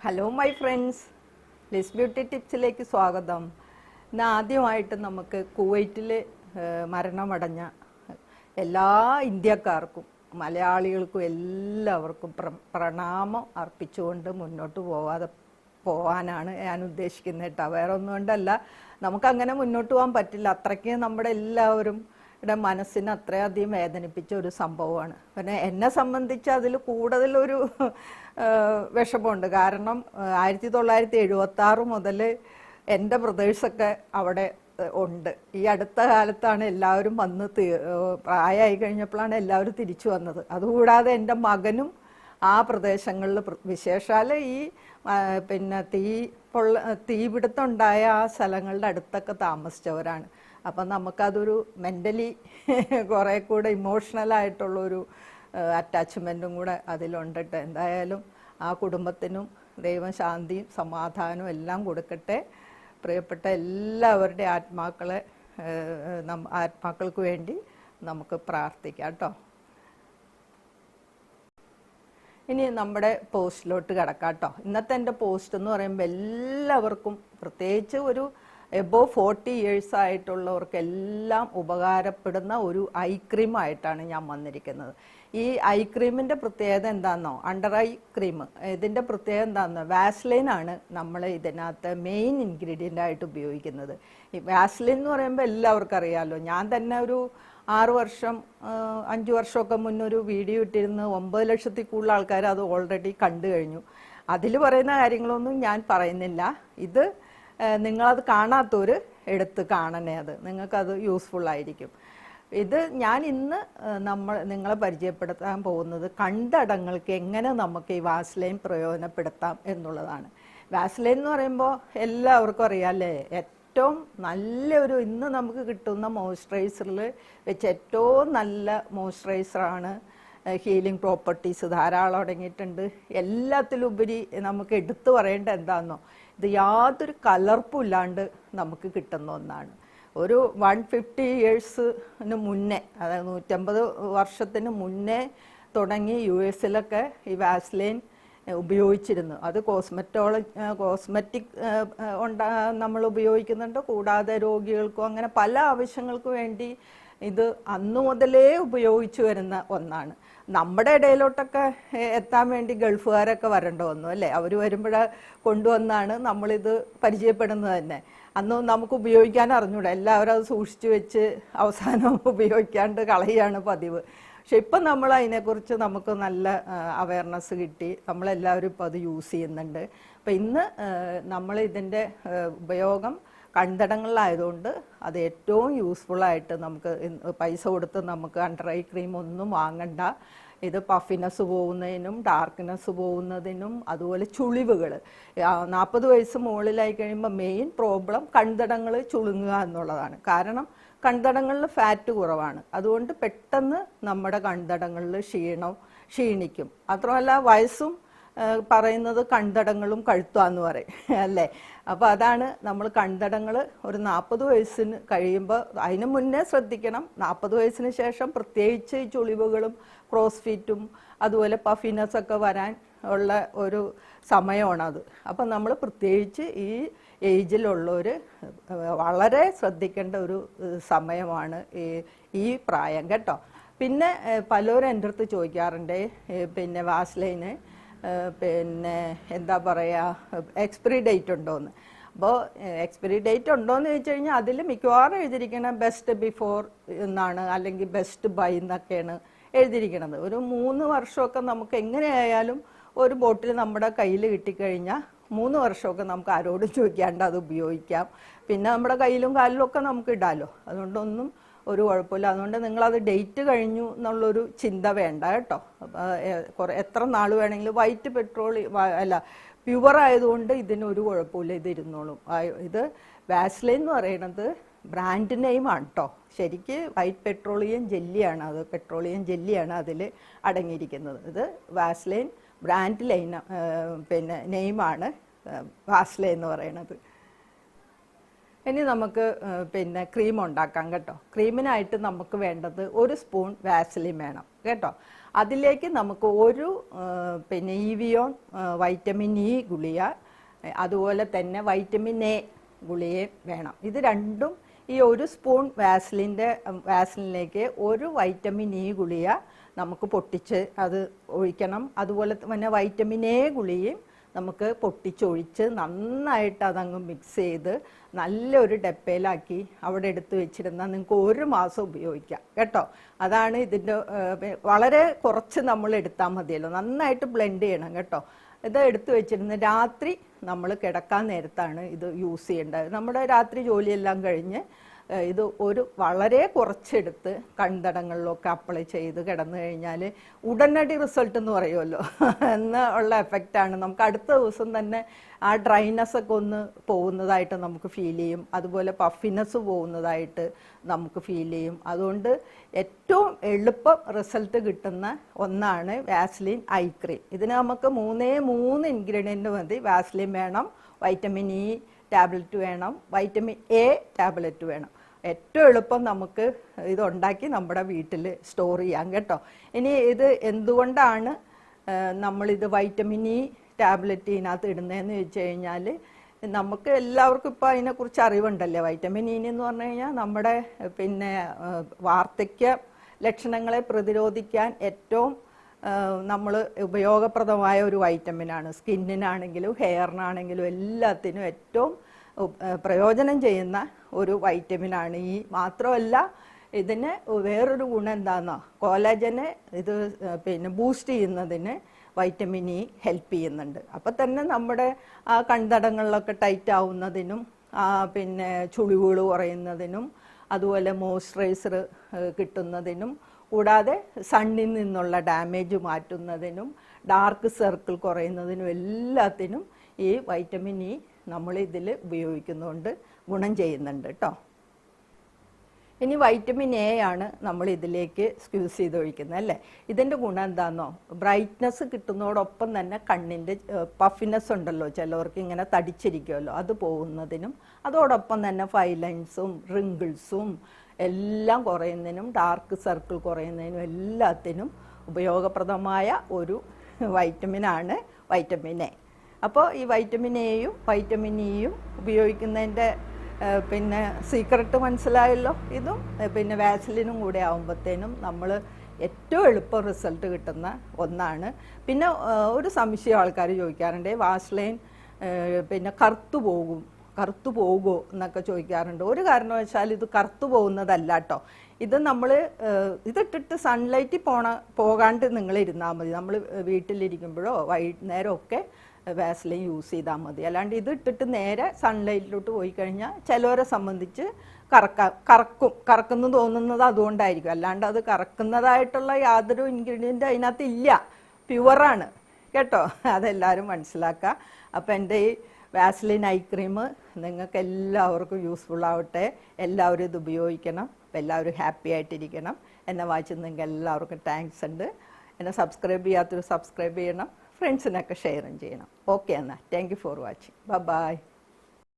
Hello my friends, Liz beauty ടിപ്സിലേക്ക് സ്വാഗതം. ഇന്ന് ആദ്യമായിട്ട് നമുക്ക് കുവൈറ്റിൽ മരണമടഞ്ഞ എല്ലാ ഇന്ത്യക്കാർക്കും മലയാളികൾക്കും എല്ലാവർക്കും പ്രണാമം അർപ്പിച്ചുകൊണ്ട് മുന്നോട്ട് പോവാനാണ് ഞാൻ ഉദ്ദേശിക്കുന്നത് കേട്ടോ. വേറെ ഒന്നും കൊണ്ടല്ല, നമുക്കങ്ങനെ മുന്നോട്ട് പോകാൻ പറ്റില്ല. അത്രയ്ക്ക് നമ്മുടെ എല്ലാവരും മനസ്സിനെ അത്രയധികം വേദനിപ്പിച്ച ഒരു സംഭവമാണ്. പിന്നെ എന്നെ സംബന്ധിച്ച് അതിൽ കൂടുതലൊരു വിഷമമുണ്ട്. കാരണം 1976 മുതൽ എൻ്റെ ബ്രദേഴ്സൊക്കെ അവിടെ ഉണ്ട്. ഈ അടുത്ത കാലത്താണ് എല്ലാവരും വന്ന് പ്രായമായി കഴിഞ്ഞപ്പോഴാണ് എല്ലാവരും തിരിച്ചു വന്നത്. അതുകൂടാതെ എൻ്റെ മകനും ആ പ്രദേശങ്ങളിൽ വിശേഷാൽ ഈ പിന്നെ തീപിടുത്തം ഉണ്ടായ ആ സ്ഥലങ്ങളുടെ അടുത്തൊക്കെ താമസിച്ചവരാണ്. അപ്പം നമുക്കതൊരു മെൻ്റലി കുറേ കൂടെ ഇമോഷണലായിട്ടുള്ളൊരു അറ്റാച്ച്മെൻറ്റും കൂടെ അതിലുണ്ടിട്ട്. എന്തായാലും ആ കുടുംബത്തിനും ദൈവം ശാന്തിയും സമാധാനവും എല്ലാം കൊടുക്കട്ടെ. പ്രിയപ്പെട്ട എല്ലാവരുടെ ആത്മാക്കൾക്ക് വേണ്ടി നമുക്ക് പ്രാർത്ഥിക്കാം കേട്ടോ. ഇനി നമ്മുടെ പോസ്റ്റിലോട്ട് കിടക്കാം കേട്ടോ. ഇന്നത്തെ എൻ്റെ പോസ്റ്റ് എന്ന് പറയുമ്പോൾ എല്ലാവർക്കും, പ്രത്യേകിച്ച് ഒരു എബോവ് 40 years ആയിട്ടുള്ളവർക്കെല്ലാം ഉപകാരപ്പെടുന്ന ഒരു ഐ ക്രീമായിട്ടാണ് ഞാൻ വന്നിരിക്കുന്നത്. ഈ ഐ ക്രീമിൻ്റെ പ്രത്യേകത എന്താണെന്നോ, അണ്ടർ ഐ ക്രീം, ഇതിൻ്റെ പ്രത്യേകത എന്താണെന്നോ, വാസ്ലൈനാണ് നമ്മൾ ഇതിനകത്ത് മെയിൻ ഇൻഗ്രീഡിയൻ്റ് ആയിട്ട് ഉപയോഗിക്കുന്നത്. ഈ വാസ്ലൈൻ എന്ന് പറയുമ്പോൾ എല്ലാവർക്കും അറിയാമല്ലോ. ഞാൻ തന്നെ ഒരു 5 വർഷമൊക്കെ മുന്നൊരു വീഡിയോ ഇട്ടിരുന്ന് 9 ലക്ഷത്തിൽ കൂടുതൽ ആൾക്കാർ അത് ഓൾറെഡി കണ്ടു കഴിഞ്ഞു. അതിൽ പറയുന്ന കാര്യങ്ങളൊന്നും ഞാൻ പറയുന്നില്ല. ഇത് നിങ്ങളത് കാണാത്തവർ എടുത്ത് കാണണേ, അത് നിങ്ങൾക്കത് യൂസ്ഫുള്ളായിരിക്കും. ഇത് ഞാൻ ഇന്ന് നിങ്ങളെ പരിചയപ്പെടുത്താൻ പോകുന്നത് കണ്ടടങ്ങൾക്ക് എങ്ങനെ നമുക്ക് ഈ വാസ്ലൈൻ പ്രയോജനപ്പെടുത്താം എന്നുള്ളതാണ്. വാസ്ലൈൻ എന്ന് പറയുമ്പോൾ എല്ലാവർക്കും അറിയാം അല്ലേ, ഏറ്റവും നല്ലൊരു, ഇന്ന് നമുക്ക് കിട്ടുന്ന മോയ്സ്ചറൈസറിൽ വെച്ച് ഏറ്റവും നല്ല മോയ്സ്ചറൈസറാണ്. ഹീലിംഗ് പ്രോപ്പർട്ടീസ് ധാരാളം അടങ്ങിയിട്ടുണ്ട്. എല്ലാത്തിലുപരി നമുക്ക് എടുത്തു പറയേണ്ട എന്താണെന്നോ, ഇത് യാതൊരു കലർപ്പും ഇല്ലാണ്ട് നമുക്ക് കിട്ടുന്ന ഒന്നാണ്. ഒരു 150 years മുന്നേ, അതായത് 150 വർഷത്തിന് മുന്നേ തുടങ്ങി US-ലൊക്കെ ഈ വാസ്ലൈൻ ഉപയോഗിച്ചിരുന്നു. അത് കോസ്മെറ്റിക് നമ്മൾ ഉപയോഗിക്കുന്നുണ്ട്. കൂടാതെ രോഗികൾക്കും അങ്ങനെ പല ആവശ്യങ്ങൾക്കും വേണ്ടി ഇത് അന്നു മുതലേ ഉപയോഗിച്ചു വരുന്ന ഒന്നാണ്. നമ്മുടെ ഇടയിലോട്ടൊക്കെ എത്താൻ വേണ്ടി ഗൾഫുകാരൊക്കെ വരേണ്ട വന്നു അല്ലേ. അവർ വരുമ്പോഴേ കൊണ്ടുവന്നാണ് നമ്മളിത് പരിചയപ്പെടുന്നത് തന്നെ. അന്ന് നമുക്ക് ഉപയോഗിക്കാൻ അറിഞ്ഞൂടാ, എല്ലാവരും അത് സൂക്ഷിച്ചു വെച്ച് അവസാനം ഉപയോഗിക്കാണ്ട് കളയാണ് പതിവ്. പക്ഷെ ഇപ്പം നമ്മൾ അതിനെക്കുറിച്ച് നമുക്ക് നല്ല അവയർനെസ് കിട്ടി, നമ്മളെല്ലാവരും ഇപ്പോൾ അത് യൂസ് ചെയ്യുന്നുണ്ട്. അപ്പം ഇന്ന് നമ്മൾ ഇതിൻ്റെ ഉപയോഗം കൺതടങ്ങളിലായതുകൊണ്ട് അത് ഏറ്റവും യൂസ്ഫുള്ളായിട്ട് നമുക്ക് പൈസ കൊടുത്ത് നമുക്ക് അണ്ടർ ഐ ക്രീം ഒന്നും വാങ്ങണ്ട. ഇത് പഫിനെസ് പോകുന്നതിനും ഡാർക്ക്നെസ് പോകുന്നതിനും, അതുപോലെ ചുളിവുകൾ, 40 വയസ്സ് മുകളിലായി കഴിയുമ്പോൾ മെയിൻ പ്രോബ്ലം കൺതടങ്ങൾ ചുളുങ്ങുക എന്നുള്ളതാണ്. കാരണം കൺതടങ്ങളിൽ ഫാറ്റ് കുറവാണ്. അതുകൊണ്ട് പെട്ടെന്ന് നമ്മുടെ കൺതടങ്ങളിൽ ക്ഷീണിക്കും. മാത്രമല്ല വയസ്സും പറയുന്നത് കൺതടങ്ങളും കഴുത്താന്ന് പറയും അല്ലേ. അപ്പോൾ അതാണ് നമ്മൾ കൺതടങ്ങൾ ഒരു 40 വയസ്സിന് കഴിയുമ്പോൾ, അതിന് മുന്നേ ശ്രദ്ധിക്കണം. 40 വയസ്സിന് ശേഷം പ്രത്യേകിച്ച് ഈ ചുളിവുകളും ക്രോസ് ഫീറ്റും അതുപോലെ പഫിനെസ്സൊക്കെ വരാൻ ഉള്ള ഒരു സമയമാണത്. അപ്പം നമ്മൾ പ്രത്യേകിച്ച് ഈ ഏജിലുള്ളവർ വളരെ ശ്രദ്ധിക്കേണ്ട ഒരു സമയമാണ് ഈ പ്രായം കേട്ടോ. പിന്നെ പലരും എൻ്റെ അടുത്ത് ചോദിക്കാറുണ്ട്, പിന്നെ വാസ്ലൈന് പിന്നെ എന്താ പറയുക, എക്സ്പയറി ഡേറ്റ് ഉണ്ടോയെന്ന്. അപ്പോൾ എക്സ്പയറി ഡേറ്റ് ഉണ്ടോയെന്ന് ചോദിച്ചു കഴിഞ്ഞാൽ അതിൽ മിക്കവാറും എഴുതിയിരിക്കണം ബെസ്റ്റ് ബിഫോർ എന്നാണ്, അല്ലെങ്കിൽ ബെസ്റ്റ് ബൈ എന്നൊക്കെയാണ് എഴുതിയിരിക്കണത്. ഒരു 3 വർഷമൊക്കെ നമുക്ക് എങ്ങനെയായാലും ഒരു ബോട്ടിൽ നമ്മുടെ കയ്യിൽ കിട്ടിക്കഴിഞ്ഞാൽ 3 വർഷമൊക്കെ നമുക്ക് ആരോടും ചോദിക്കാണ്ട് അത് ഉപയോഗിക്കാം. പിന്നെ നമ്മുടെ കയ്യിലും കാലിലും ഒക്കെ നമുക്ക് ഇടാമല്ലോ, അതുകൊണ്ടൊന്നും ഒരു കുഴപ്പമില്ല. അതുകൊണ്ട് നിങ്ങളത് ഡേറ്റ് കഴിഞ്ഞു എന്നുള്ളൊരു ചിന്ത വേണ്ട കേട്ടോ. എത്ര നാൾ വേണമെങ്കിലും വൈറ്റ് പ്യുവർ ആയതുകൊണ്ട് ഇതിനൊരു കുഴപ്പമില്ല, ഇത് ഇരുന്നോളും. ഇത് വാസ്ലൈൻ എന്ന് പറയുന്നത് ബ്രാൻഡ് നെയിമാണ് കേട്ടോ. ശരിക്ക് വൈറ്റ് പെട്രോളിയം ജെല്ലിയാണ്, അത് പെട്രോളിയം ജെല്ലിയാണ് അതിൽ അടങ്ങിയിരിക്കുന്നത്. ഇത് വാസ്ലൈൻ ബ്രാൻഡ് പിന്നെ നെയിമാണ് വാസ്ലൈൻ എന്ന് പറയുന്നത്. ഇനി നമുക്ക് പിന്നെ ക്രീം ഉണ്ടാക്കാം കേട്ടോ. ക്രീമിനായിട്ട് നമുക്ക് വേണ്ടത് 1 സ്പൂൺ വാസലിൻ വേണം കേട്ടോ. അതിലേക്ക് നമുക്ക് ഒരു പിന്നെ ഇവിയോൺ വൈറ്റമിൻ ഇ ഗുളിക, അതുപോലെ തന്നെ വൈറ്റമിൻ എ ഗുളികയും വേണം. ഇത് രണ്ടും ഈ ഒരു സ്പൂൺ വാസലിനിലേക്ക് ഒരു വൈറ്റമിൻ ഇ ഗുളിക നമുക്ക് പൊട്ടിച്ച് അത് ഒഴിക്കണം. അതുപോലെ തന്നെ വൈറ്റമിൻ എ ഗുളികയും നമുക്ക് പൊട്ടിച്ചൊഴിച്ച് നന്നായിട്ട് അതങ്ങ് മിക്സ് ചെയ്ത് നല്ലൊരു ഡപ്പയിലാക്കി അവിടെ എടുത്ത് വെച്ചിരുന്നാൽ നിങ്ങൾക്ക് 1 മാസം ഉപയോഗിക്കാം കേട്ടോ. അതാണ് ഇതിൻ്റെ വളരെ കുറച്ച് നമ്മൾ എടുത്താൽ മതിയല്ലോ, നന്നായിട്ട് ബ്ലെൻഡ് ചെയ്യണം കേട്ടോ. ഇത് എടുത്ത് വെച്ചിരുന്ന് രാത്രി നമ്മൾ കിടക്കാൻ നേരത്താണ് ഇത് യൂസ് ചെയ്യേണ്ടത്. നമ്മുടെ രാത്രി ജോലിയെല്ലാം കഴിഞ്ഞ് ഇത് വളരെ കുറച്ചെടുത്ത് കൺതടങ്ങളിലൊക്കെ അപ്ലൈ ചെയ്ത് കിടന്നു കഴിഞ്ഞാൽ ഉടനടി റിസൾട്ട് എന്ന് പറയുമല്ലോ എന്നുള്ള എഫക്റ്റാണ്. നമുക്ക് അടുത്ത ദിവസം തന്നെ ആ ഡ്രൈനെസ് ഒക്കെ ഒന്ന് പോകുന്നതായിട്ട് നമുക്ക് ഫീൽ ചെയ്യും. അതുപോലെ പഫിനെസ് പോകുന്നതായിട്ട് നമുക്ക് ഫീൽ ചെയ്യും. അതുകൊണ്ട് ഏറ്റവും എളുപ്പം റിസൾട്ട് കിട്ടുന്ന ഒന്നാണ് വാസ്ലിൻ ഐ ക്രീം. ഇതിന് നമുക്ക് 3 ഇൻഗ്രീഡിയൻറ്റ് മതി. വാസ്ലിൻ വേണം, വൈറ്റമിൻ ഇ ടാബ്ലറ്റ് വേണം, വൈറ്റമിൻ എ ടാബ്ലറ്റ് വേണം. ഏറ്റവും എളുപ്പം നമുക്ക് ഇതുണ്ടാക്കി നമ്മുടെ വീട്ടിൽ സ്റ്റോർ ചെയ്യാം കേട്ടോ. ഇനി ഇത് എന്തുകൊണ്ടാണ് നമ്മളിത് വൈറ്റമിൻ ഇ ടാബ്ലറ്റ് ഇതിനകത്ത് ഇടുന്നതെന്ന് വെച്ച് കഴിഞ്ഞാൽ നമുക്ക് എല്ലാവർക്കും ഇപ്പോൾ അതിനെക്കുറിച്ച് അറിവുണ്ടല്ലേ. വൈറ്റമിൻ ഇ എന്ന് പറഞ്ഞു കഴിഞ്ഞാൽ നമ്മുടെ പിന്നെ വാർദ്ധക്യ ലക്ഷണങ്ങളെ പ്രതിരോധിക്കാൻ ഏറ്റവും നമ്മൾ ഉപയോഗപ്രദമായ ഒരു വൈറ്റമിനാണ്. സ്കിന്നിനാണെങ്കിലും ഹെയറിനാണെങ്കിലും എല്ലാത്തിനും ഏറ്റവും പ്രയോജനം ചെയ്യുന്ന ഒരു വൈറ്റമിനാണ് ഈ. മാത്രമല്ല ഇതിന് വേറൊരു ഗുണം എന്താണെന്നോ, കോളേജനെ ഇത് പിന്നെ ബൂസ്റ്റ് ചെയ്യുന്നതിന് വൈറ്റമിൻ ഇ ഹെൽപ്പ് ചെയ്യുന്നുണ്ട്. അപ്പം തന്നെ നമ്മുടെ ആ കൺതടങ്ങളിലൊക്കെ ടൈറ്റ് ആവുന്നതിനും പിന്നെ ചുളിവുകൾ കുറയുന്നതിനും അതുപോലെ മോയ്സ്ചറൈസർ കിട്ടുന്നതിനും കൂടാതെ സണ്ണിൽ നിന്നുള്ള ഡാമേജ് മാറ്റുന്നതിനും ഡാർക്ക് സർക്കിൾ കുറയുന്നതിനും എല്ലാത്തിനും ഈ വൈറ്റമിൻ ഇ നമ്മൾ ഇതിൽ ഉപയോഗിക്കുന്നതുകൊണ്ട് ഗുണം ചെയ്യുന്നുണ്ട് കേട്ടോ. ഇനി വൈറ്റമിൻ എ ആണ് നമ്മൾ ഇതിലേക്ക് സ്ക്യൂസ് ചെയ്ത് ഒഴിക്കുന്നത് അല്ലേ. ഇതിൻ്റെ ഗുണം എന്താണെന്നോ, ബ്രൈറ്റ്നസ് കിട്ടുന്നതോടൊപ്പം തന്നെ കണ്ണിൻ്റെ പഫിനെസ് ഉണ്ടല്ലോ ചിലവർക്ക് ഇങ്ങനെ തടിച്ചിരിക്കുമല്ലോ, അത് പോകുന്നതിനും അതോടൊപ്പം തന്നെ ഫൈലൈൻസും റിങ്കിൾസും എല്ലാം കുറയുന്നതിനും ഡാർക്ക് സർക്കിൾ കുറയുന്നതിനും എല്ലാത്തിനും ഉപയോഗപ്രദമായ ഒരു വൈറ്റമിനാണ് വൈറ്റമിൻ എ. അപ്പോൾ ഈ വൈറ്റമിൻ എയും വൈറ്റമിൻ ഇയും ഉപയോഗിക്കുന്നതിൻ്റെ പിന്നെ സീക്രട്ട് മനസ്സിലായല്ലോ. ഇതും പിന്നെ വാസലിനും കൂടെ ആകുമ്പോഴത്തേനും നമ്മൾ ഏറ്റവും എളുപ്പം റിസൾട്ട് കിട്ടുന്ന ഒന്നാണ്. പിന്നെ ഒരു സംശയം ആൾക്കാർ ചോദിക്കാറുണ്ട്, വാസ്ലൈൻ പിന്നെ കറുത്തു പോകുമോ എന്നൊക്കെ ചോദിക്കാറുണ്ട്. ഒരു കാരണവശാൽ ഇത് കറുത്തു പോകുന്നതല്ല കേട്ടോ. ഇത് നമ്മൾ ഇതിട്ടിട്ട് സൺലൈറ്റിൽ പോകാണ്ട് നിങ്ങൾ ഇരുന്നാൽ മതി. നമ്മൾ വീട്ടിലിരിക്കുമ്പോഴോ വൈകുന്നേരമൊക്കെ വാസ്ലിൻ യൂസ് ചെയ്താൽ മതി. അല്ലാണ്ട് ഇത് ഇട്ടിട്ട് നേരെ സൺലൈറ്റിലോട്ട് പോയി കഴിഞ്ഞാൽ ചിലവരെ സംബന്ധിച്ച് കറക്കുന്നു തോന്നുന്നത് അതുകൊണ്ടായിരിക്കും. അല്ലാണ്ട് അത് കറക്കുന്നതായിട്ടുള്ള യാതൊരു ഇൻഗ്രീഡിയൻ്റ് അതിനകത്ത് ഇല്ല, പ്യുവറാണ് കേട്ടോ. അതെല്ലാവരും മനസ്സിലാക്കുക. അപ്പോൾ എൻ്റെ ഈ വാസ്ലിൻ ഐ ക്രീം നിങ്ങൾക്ക് എല്ലാവർക്കും യൂസ്ഫുൾ ആവട്ടെ. എല്ലാവരും ഇത് ഉപയോഗിക്കണം. അപ്പോൾ എല്ലാവരും ഹാപ്പി ആയിട്ടിരിക്കണം. എന്നെ വായിച്ച് നിങ്ങൾക്ക് എല്ലാവർക്കും താങ്ക്സ് ഉണ്ട്. എന്നെ സബ്സ്ക്രൈബ് ചെയ്യാത്തൊരു സബ്സ്ക്രൈബ് ചെയ്യണം, ഫ്രണ്ട്സിനൊക്കെ ഷെയറും ചെയ്യണം. ഓക്കെ എന്നാൽ thank you for watching. By.